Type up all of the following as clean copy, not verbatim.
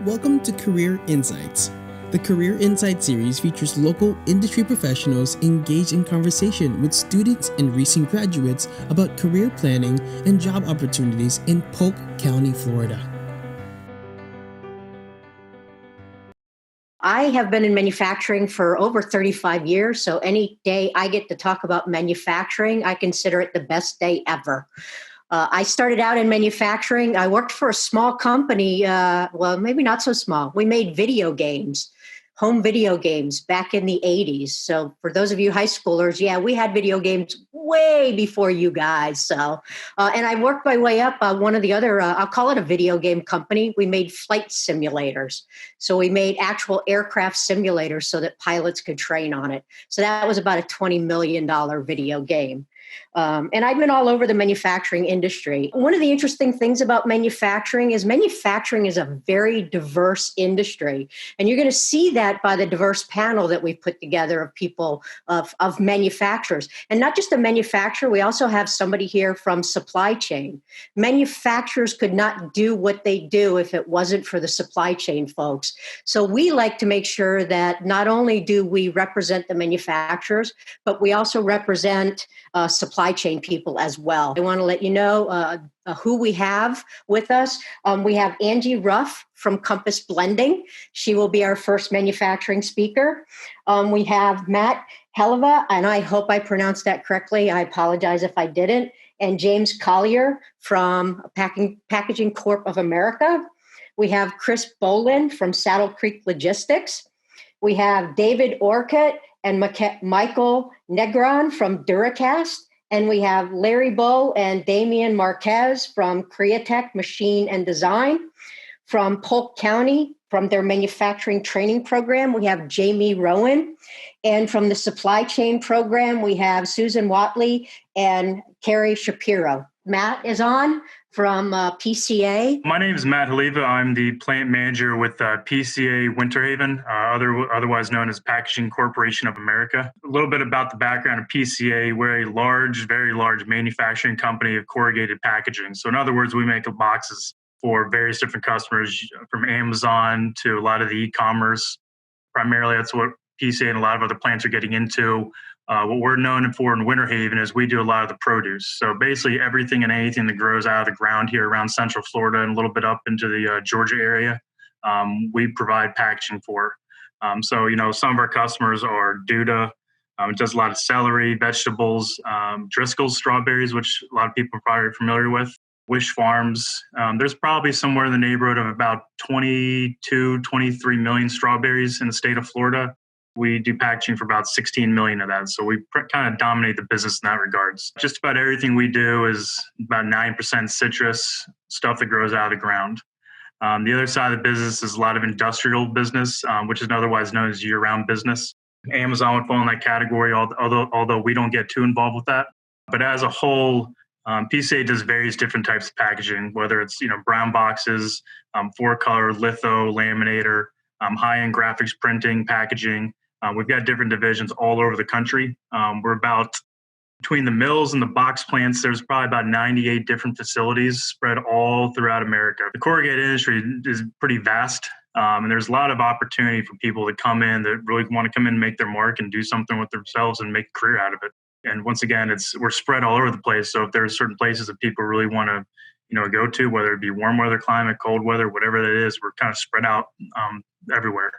Welcome to Career Insights. The Career Insight series features local industry professionals engaged in conversation with students and recent graduates about career planning and job opportunities in Polk County, Florida. I have been in manufacturing for over 35 years, so any day I get to talk about manufacturing, I consider it the best day ever. I started out in manufacturing. I worked for a small company, well, maybe not so small. We made video games, home video games back in the 80s. So for those of you high schoolers, yeah, we had video games way before you guys. So, and I worked my way up. One of the other, I'll call it a video game company. We made flight simulators. So we made actual aircraft simulators so that pilots could train on it. So that was about a $20 million video game. And I've been all over the manufacturing industry. One of the interesting things about manufacturing is a very diverse industry. And you're going to see that by the diverse panel that we've put together of people of manufacturers. And not just a manufacturer, we also have somebody here from supply chain. Manufacturers could not do what they do if it wasn't for the supply chain folks. So we like to make sure that not only do we represent the manufacturers, but we also represent supply chain people as well. I want to let you know who we have with us. We have Angie Ruff from Compass Blending. She will be our first manufacturing speaker. We have Matt Heleva, and I hope I pronounced that correctly. I apologize if I didn't. And James Collier from Packaging Corp of America. We have Chris Bolin from Saddle Creek Logistics. We have David Orcutt and Michael Negron from Duracast. And we have Larry Bow and Damian Marquez from Createch Machine and Design. From Polk County, from their manufacturing training program, we have Jamie Rowan. And from the supply chain program, we have Susan Watley and Carrie Shapiro. Matt is on from PCA. My name is Matt Heleva. I'm the plant manager with PCA Winter Haven, otherwise known as Packaging Corporation of America. A little bit about the background of PCA. We're a very large manufacturing company of corrugated packaging. So in other words, we make boxes for various different customers, from Amazon to a lot of the e-commerce. Primarily, that's what PCA and a lot of other plants are getting into. What we're known for in Winter Haven is we do a lot of the produce. So basically everything and anything that grows out of the ground here around Central Florida and a little bit up into the Georgia area, we provide packaging for. So, some of our customers are Duda. It does a lot of celery, vegetables, Driscoll's strawberries, which a lot of people are probably familiar with. Wish Farms. There's probably somewhere in the neighborhood of about 22, 23 million strawberries in the state of Florida. We do packaging for about 16 million of that. So we kind of dominate the business in that regards. Just about everything we do is about 9% citrus, stuff that grows out of the ground. The other side of the business is a lot of industrial business, which is otherwise known as year-round business. Amazon would fall in that category, although we don't get too involved with that. But as a whole, PCA does various different types of packaging, whether it's brown boxes, 4-color, litho, laminator, high-end graphics printing, packaging. We've got different divisions all over the country. We're about, between the mills and the box plants, there's probably about 98 different facilities spread all throughout America. The corrugated industry is pretty vast, and there's a lot of opportunity for people to come in that really want to come in and make their mark and do something with themselves and make a career out of it. And once again, we're spread all over the place. So if there's certain places that people really want to go to, whether it be warm weather climate, cold weather, whatever that is, we're kind of spread out everywhere.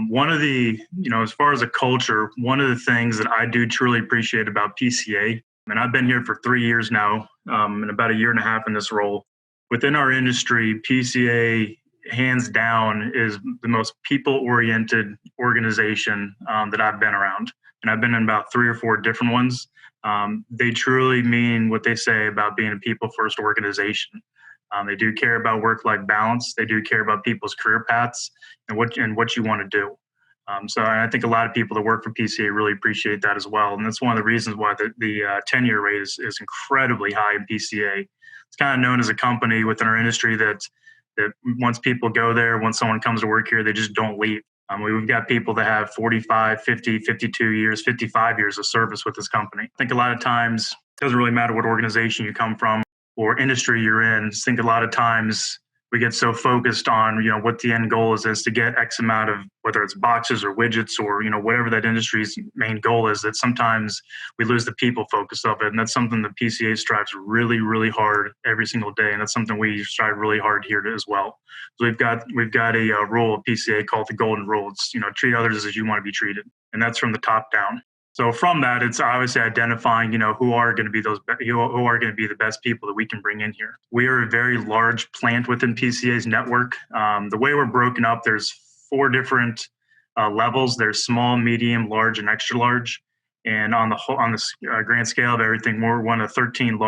One of the, as far as a culture, one of the things that I do truly appreciate about PCA, and I've been here for 3 years now, and about a year and a half in this role. Within our industry, PCA, hands down, is the most people-oriented organization that I've been around. And I've been in about 3 or 4 different ones. They truly mean what they say about being a people-first organization. They do care about work-life balance. They do care about people's career paths and what you want to do. So I think a lot of people that work for PCA really appreciate that as well. And that's one of the reasons why the tenure rate is incredibly high in PCA. It's kind of known as a company within our industry that once people go there, once someone comes to work here, they just don't leave. We've got people that have 45, 50, 52 years, 55 years of service with this company. I think a lot of times it doesn't really matter what organization you come from or industry you're in. I think a lot of times we get so focused on, what the end goal is to get X amount of, whether it's boxes or widgets or, whatever that industry's main goal is, that sometimes we lose the people focus of it. And that's something the PCA strives really, really hard every single day. And that's something we strive really hard here as well. So we've got a rule of PCA called the golden rule. It's, treat others as you want to be treated. And that's from the top down. So from that, it's obviously identifying, who are going to be who are going to be the best people that we can bring in here. We are a very large plant within PCA's network. The way we're broken up, there's 4 different levels. There's small, medium, large, and extra large. And on the grand scale of everything, we're one of 13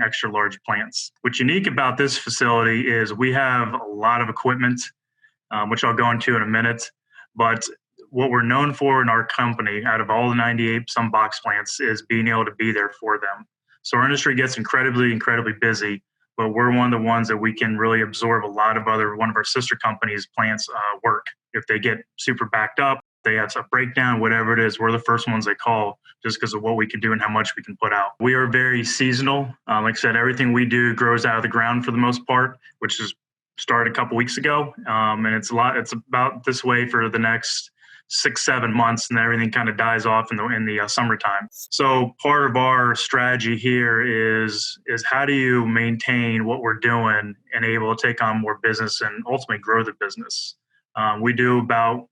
extra large plants. What's unique about this facility is we have a lot of equipment, which I'll go into in a minute, but what we're known for in our company, out of all the 98 some box plants, is being able to be there for them. So our industry gets incredibly, incredibly busy, but we're one of the ones that we can really absorb a lot of one of our sister companies' plants work. If they get super backed up, they have a breakdown, whatever it is, we're the first ones they call just because of what we can do and how much we can put out. We are very seasonal. Like I said, everything we do grows out of the ground for the most part, which is started a couple weeks ago. And it's about this way for the next 6-7 months, and everything kind of dies off in the summertime. So part of our strategy here is how do you maintain what we're doing and able to take on more business and ultimately grow the business. We do about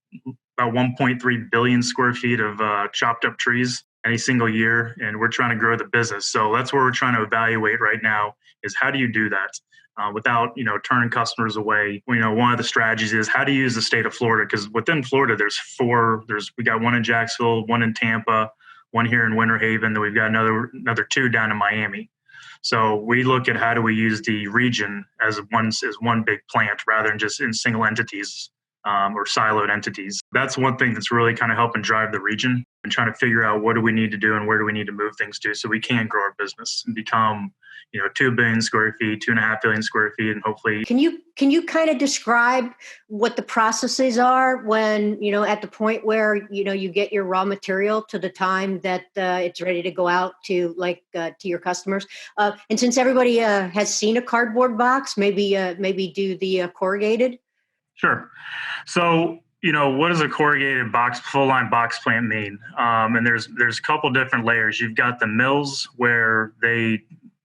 1.3 billion square feet of chopped up trees any single year, and we're trying to grow the business. So that's what we're trying to evaluate right now is how do you do that? Without turning customers away. One of the strategies is how to use the state of Florida, because within Florida we got one in Jacksonville, one in Tampa, one here in Winter Haven, then we've got another 2 down in Miami. So we look at how do we use the region as one big plant rather than just in single entities or siloed entities. That's one thing that's really kind of helping drive the region and trying to figure out what do we need to do and where do we need to move things to so we can grow our business and become 2 billion square feet, 2.5 billion square feet, and hopefully. Can you kind of describe what the processes are when, at the point where, you get your raw material to the time that it's ready to go out to to your customers? And since everybody has seen a cardboard box, maybe do the corrugated. Sure. So, what does a corrugated full line box plant mean? And there's a couple different layers. You've got the mills where they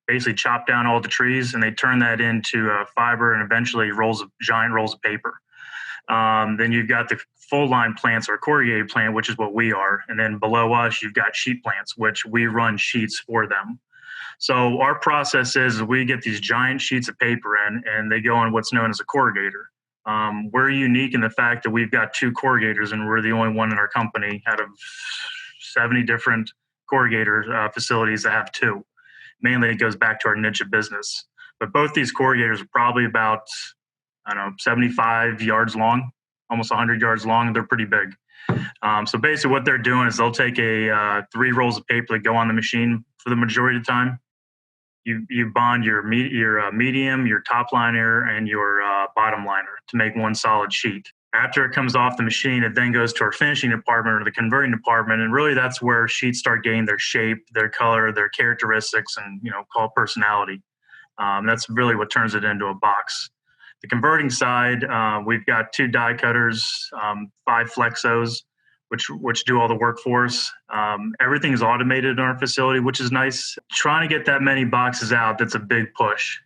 basically chop down all the trees and they turn that into fiber and eventually giant rolls of paper. Then you've got the full line plants or corrugated plant, which is what we are. And then below us, you've got sheet plants, which we run sheets for them. So our process is we get these giant sheets of paper in and they go in what's known as a corrugator. We're unique in the fact that we've got 2 corrugators and we're the only one in our company out of 70 different corrugator facilities that have 2. Mainly it goes back to our niche of business. But both these corrugators are probably about, 75 yards long, almost 100 yards long. They're pretty big. So basically what they're doing is they'll take 3 rolls of paper that go on the machine for the majority of the time. You bond your medium, your top liner, and your bottom liner to make one solid sheet. After it comes off the machine, it then goes to our finishing department or the converting department, and really that's where sheets start getting their shape, their color, their characteristics, and called personality. That's really what turns it into a box. The converting side, we've got 2 die cutters, 5 flexos, which do all the work for us. Everything is automated in our facility, which is nice. Trying to get that many boxes out, that's a big push.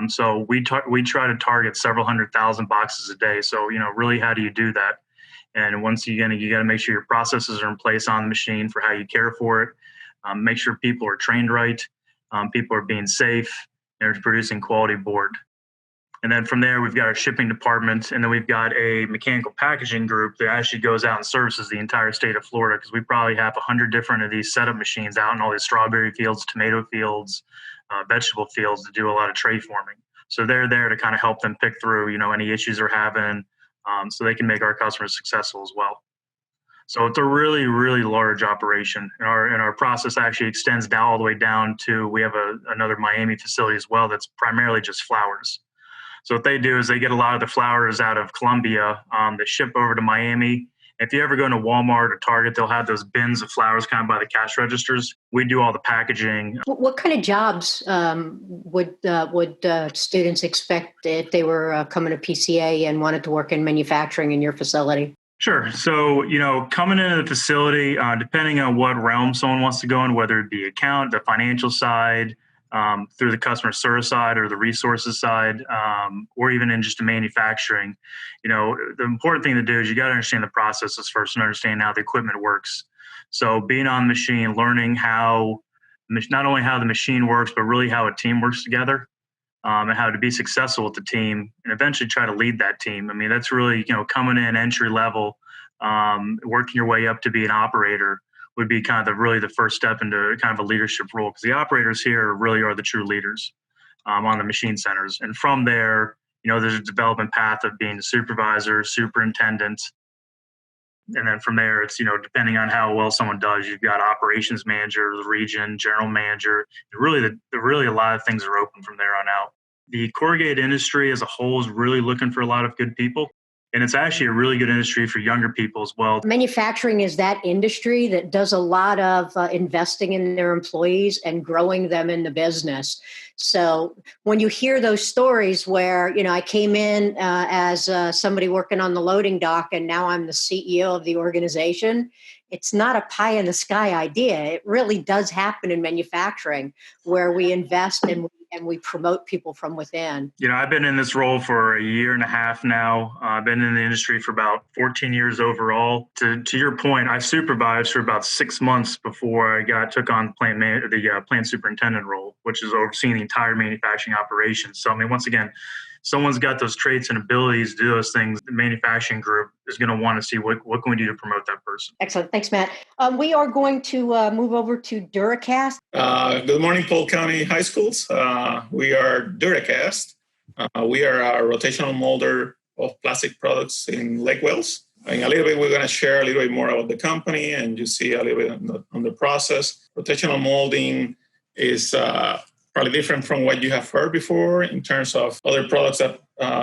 So we try to target several 100,000 boxes a day. So, really, how do you do that? And once you got to make sure your processes are in place on the machine for how you care for it. Make sure people are trained right. People are being safe. They're producing quality board. And then from there, we've got our shipping department, and then we've got a mechanical packaging group that actually goes out and services the entire state of Florida, because we probably have 100 different of these setup machines out in all these strawberry fields, tomato fields, vegetable fields to do a lot of tray forming. So they're there to kind of help them pick through, any issues they're having, so they can make our customers successful as well. So it's a really, really large operation. And our process actually extends down all the way down to, we have another Miami facility as well that's primarily just flowers. So what they do is they get a lot of the flowers out of Colombia that ship over to Miami, If you ever go into Walmart or Target, they'll have those bins of flowers kind of by the cash registers. We do all the packaging. What kind of jobs would students expect if they were coming to PCA and wanted to work in manufacturing in your facility? Sure. So, coming into the facility, depending on what realm someone wants to go in, whether it be account, the financial side, through the customer service side or the resources side, or even in just the manufacturing, the important thing to do is you got to understand the processes first and understand how the equipment works. So being on the machine, learning how, not only how the machine works, but really how a team works together. And how to be successful with the team and eventually try to lead that team. I mean, that's really, coming in entry level, working your way up to be an operator would be kind of really the first step into kind of a leadership role, because the operators here really are the true leaders on the machine centers. And from there, there's a development path of being a supervisor, superintendent. And then from there, it's, depending on how well someone does, you've got operations manager, the region, general manager. Really a lot of things are open from there on out. The corrugated industry as a whole is really looking for a lot of good people. And it's actually a really good industry for younger people as well. Manufacturing is that industry that does a lot of investing in their employees and growing them in the business. So when you hear those stories where, I came in as somebody working on the loading dock and now I'm the CEO of the organization, it's not a pie in the sky idea. It really does happen in manufacturing where we invest and we promote people from within. I've been in this role for a year and a half now. I've been in the industry for about 14 years overall. To your point, I supervised for about 6 months before I took on the plant superintendent role, which is overseeing the entire manufacturing operations. So, once again, someone's got those traits and abilities to do those things. The manufacturing group is going to want to see what can we do to promote that person. Excellent. Thanks, Matt. We are going to move over to Duracast. Good morning, Polk County High Schools. We are Duracast. We are a rotational molder of plastic products in Lake Wales. In a little bit, we're going to share a little bit more about the company and you see a little bit on the process. Rotational molding is probably different from what you have heard before in terms of other products that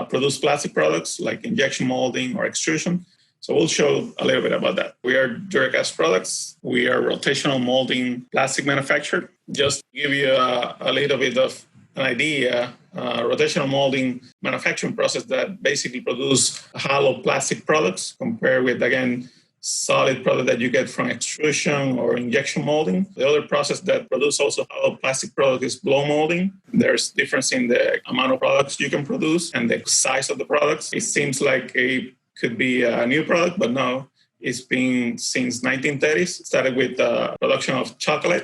produce plastic products like injection molding or extrusion. So we'll show a little bit about that. We are Duracast products. We are rotational molding plastic manufacturer. Just to give you a little bit of an idea, rotational molding manufacturing process that basically produce hollow plastic products compared with, again, solid product that you get from extrusion or injection molding. The other process that produce also hollow plastic product is blow molding. There's difference in the amount of products you can produce and the size of the products. It seems like it could be a new product, but no, it's been since 1930s. It started with the production of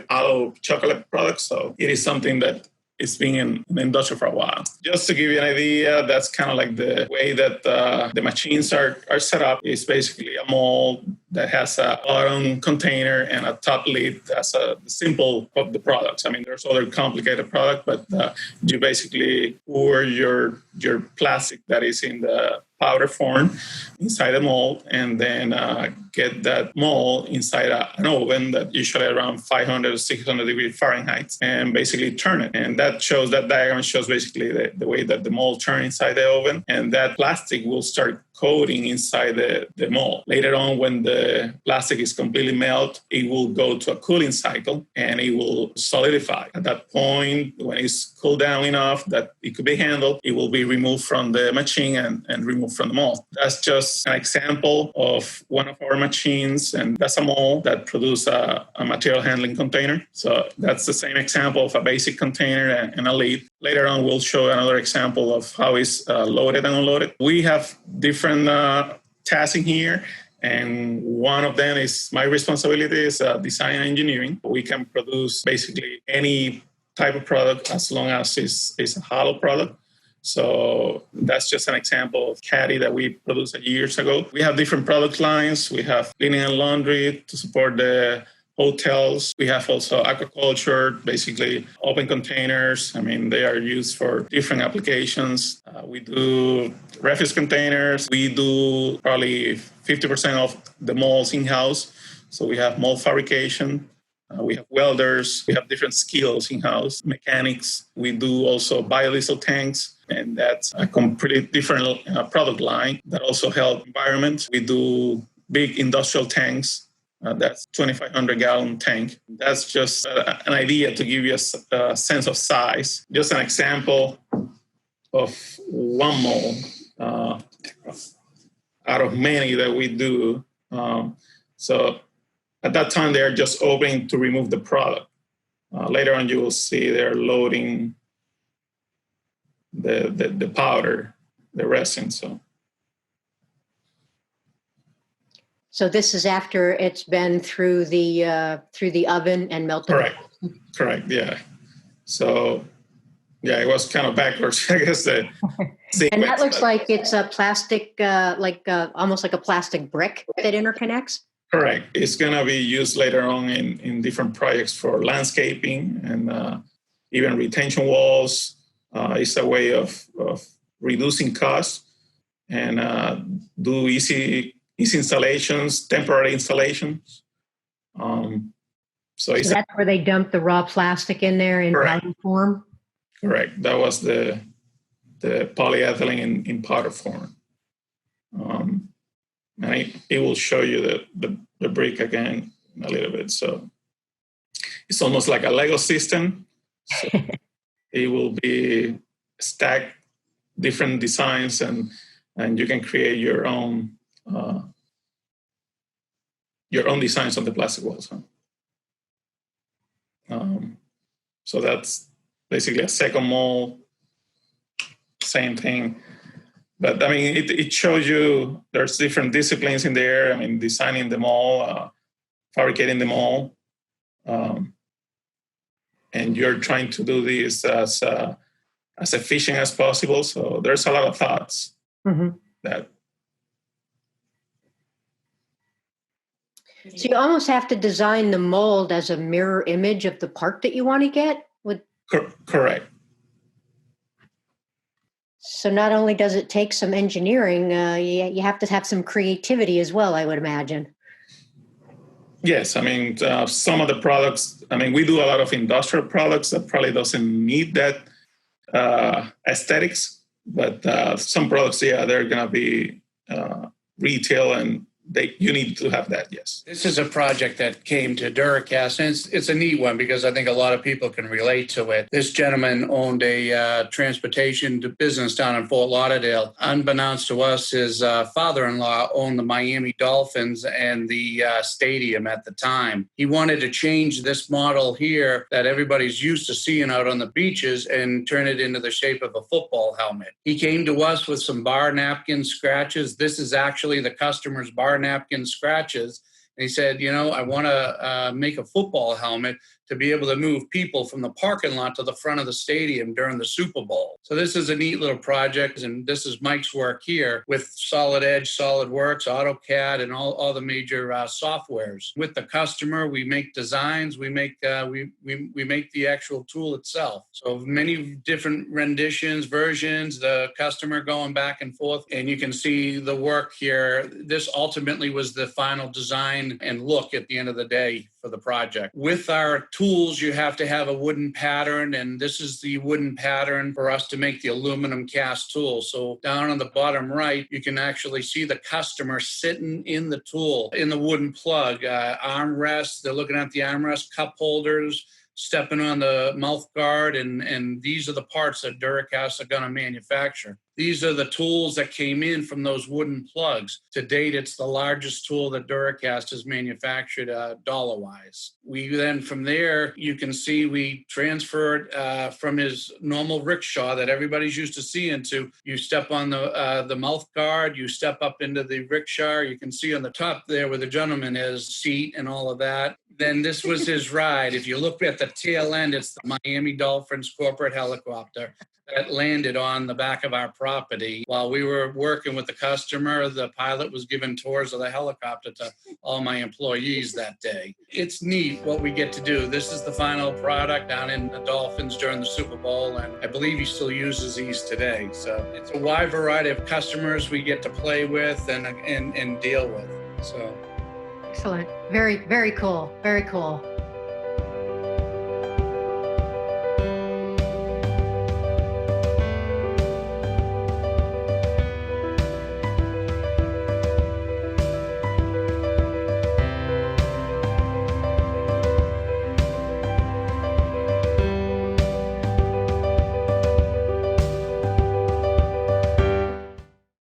hollow chocolate products. So it is something that it's been in the industry for a while. Just to give you an idea, that's kind of like the way that the machines are set up. It's basically a mold that has a bottom container and a top lid. That's a simple of the products. There's other complicated product, but you basically pour your plastic that is in the powder form inside the mold and then get that mold inside an oven that usually around 500 to 600 degrees Fahrenheit and basically turn it. And that diagram shows basically the way that the mold turns inside the oven, and that plastic will start coating inside the mold. Later on, when the plastic is completely melted, it will go to a cooling cycle and it will solidify. At that point, when it's cooled down enough that it could be handled, it will be removed from the machine and removed from the mold. That's just an example of one of our machines, and that's a mold that produces a material handling container. So that's the same example of a basic container and a lid. Later on, we'll show another example of how it's loaded and unloaded. We have different tasks in here, and one of them is my responsibility is design and engineering. We can produce basically any type of product as long as it's a hollow product. So that's just an example of caddy that we produced years ago. We have different product lines. We have cleaning and laundry to support the hotels. We have also aquaculture, basically open containers. They are used for different applications. We do refuse containers. We do probably 50% of the molds in-house. So we have mold fabrication. We have welders. We have different skills in-house, mechanics. We do also biodiesel tanks, and that's a completely different product line that also help environment. We do big industrial tanks. That's 2,500 gallon tank. That's just an idea to give you a sense of size. Just an example of one mold out of many that we do. So at that time, they're just opening to remove the product. Later on, you will see they're loading the powder, the resin. So this is after it's been through the oven and melted. Correct. Yeah. So yeah, it was kind of backwards, I guess. And that looks like it's a plastic, almost like a plastic brick that interconnects. Correct. It's going to be used later on in different projects for landscaping and even retention walls. It's a way of reducing costs and do easy installations, temporary installations. So that's where they dump the raw plastic in there in powder form? Correct. That was the polyethylene in powder form. And it will show you the brick again a little bit. So it's almost like a Lego system. So it will be stacked different designs and you can create your own designs on the plastic walls. So that's basically a second mold, same thing. But I mean, it shows you there's different disciplines in there. I mean, designing the mold, fabricating the mold, and you're trying to do this as efficient as possible. So there's a lot of thoughts that. So you almost have to design the mold as a mirror image of the part that you want to get. Correct. So not only does it take some engineering, you have to have some creativity as well, I would imagine. Yes, I mean, some of the products, I mean, we do a lot of industrial products that probably doesn't need that aesthetics, but some products, they're going to be retail and you need to have that, yes. This is a project that came to Duracast, and it's a neat one because I think a lot of people can relate to it. This gentleman owned a transportation business down in Fort Lauderdale. Unbeknownst to us, his father-in-law owned the Miami Dolphins and the stadium at the time. He wanted to change this model here that everybody's used to seeing out on the beaches and turn it into the shape of a football helmet. He came to us with some bar napkin scratches. This is actually the customer's bar napkin scratches. And he said, I want to make a football helmet to be able to move people from the parking lot to the front of the stadium during the Super Bowl. So this is a neat little project. And this is Mike's work here with Solid Edge, SolidWorks, AutoCAD, and all the major softwares. With the customer, we make designs, we make the actual tool itself. So many different renditions, versions, the customer going back and forth. And you can see the work here. This ultimately was the final design and look at the end of the day for the project. With our tools, you have to have a wooden pattern, and this is the wooden pattern for us to make the aluminum cast tool. So down on the bottom right, you can actually see the customer sitting in the tool, in the wooden plug, armrests. They're looking at the armrest, cup holders, stepping on the mouth guard, and these are the parts that Duracast are going to manufacture. These are the tools that came in from those wooden plugs. To date, it's the largest tool that Duracast has manufactured dollar-wise. We then, from there, you can see we transferred from his normal rickshaw that everybody's used to seeing to, you step on the mouth guard, you step up into the rickshaw. You can see on the top there where the gentleman is, seat and all of that. Then this was his ride. If you look at the tail end, it's the Miami Dolphins corporate helicopter that landed on the back of our property. While we were working with the customer, the pilot was giving tours of the helicopter to all my employees that day. It's neat what we get to do. This is the final product down in the Dolphins during the Super Bowl, and I believe he still uses these today. So it's a wide variety of customers we get to play with and deal with. So. Excellent. Very, very cool. Very cool.